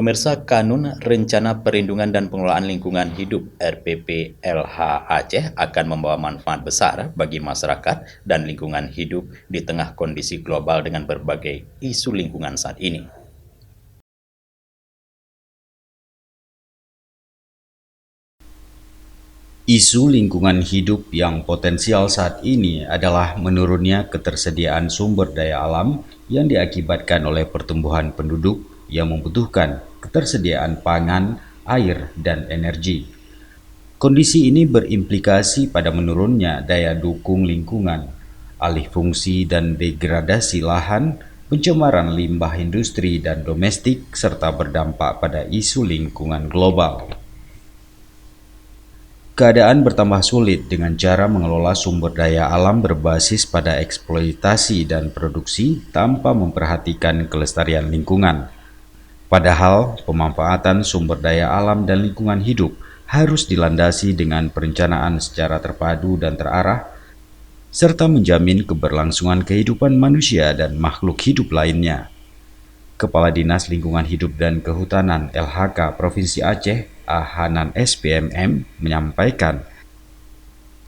Pemirsa, Kanun Rencana Perlindungan dan Pengelolaan Lingkungan Hidup (RPPLH) Aceh akan membawa manfaat besar bagi masyarakat dan lingkungan hidup di tengah kondisi global dengan berbagai isu lingkungan saat ini. Isu lingkungan hidup yang potensial saat ini adalah menurunnya ketersediaan sumber daya alam yang diakibatkan oleh pertumbuhan penduduk yang membutuhkan ketersediaan pangan, air, dan energi. Kondisi ini berimplikasi pada menurunnya daya dukung lingkungan, alih fungsi dan degradasi lahan, pencemaran limbah industri dan domestik, serta berdampak pada isu lingkungan global. Keadaan bertambah sulit dengan cara mengelola sumber daya alam berbasis pada eksploitasi dan produksi tanpa memperhatikan kelestarian lingkungan. Padahal, pemanfaatan sumber daya alam dan lingkungan hidup harus dilandasi dengan perencanaan secara terpadu dan terarah, serta menjamin keberlangsungan kehidupan manusia dan makhluk hidup lainnya. Kepala Dinas Lingkungan Hidup dan Kehutanan LHK Provinsi Aceh, Hanan SPMM, menyampaikan,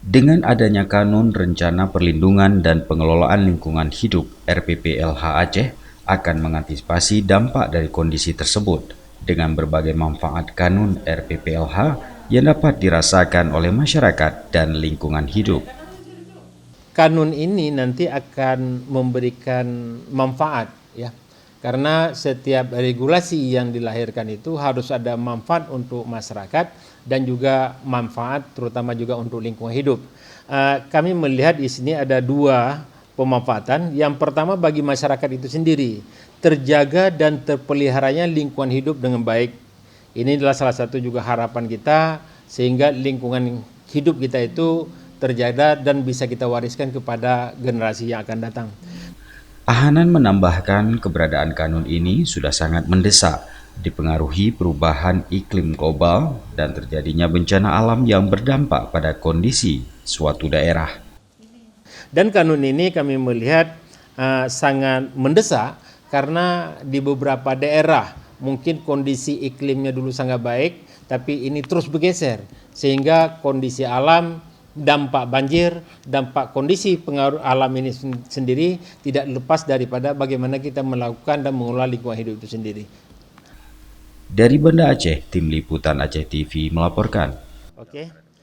dengan adanya Kanun Rencana Perlindungan dan Pengelolaan Lingkungan Hidup (RPPLH) Aceh akan mengantisipasi dampak dari kondisi tersebut dengan berbagai manfaat Kanun RPPLH yang dapat dirasakan oleh masyarakat dan lingkungan hidup. Kanun ini nanti akan memberikan manfaat, ya, karena setiap regulasi yang dilahirkan itu harus ada manfaat untuk masyarakat dan juga manfaat terutama juga untuk lingkungan hidup. Kami melihat di sini ada dua pemanfaatan. Yang pertama bagi masyarakat itu sendiri, terjaga dan terpeliharanya lingkungan hidup dengan baik. Ini adalah salah satu juga harapan kita sehingga lingkungan hidup kita itu terjaga dan bisa kita wariskan kepada generasi yang akan datang. Hanan menambahkan keberadaan Kanun ini sudah sangat mendesak, dipengaruhi perubahan iklim global dan terjadinya bencana alam yang berdampak pada kondisi suatu daerah. Dan Kanun ini kami melihat sangat mendesak karena di beberapa daerah mungkin kondisi iklimnya dulu sangat baik, tapi ini terus bergeser sehingga kondisi alam, dampak banjir, dampak kondisi pengaruh alam ini sendiri tidak lepas daripada bagaimana kita melakukan dan mengelola lingkungan hidup itu sendiri. Dari Banda Aceh, Tim Liputan Aceh TV melaporkan. Oke.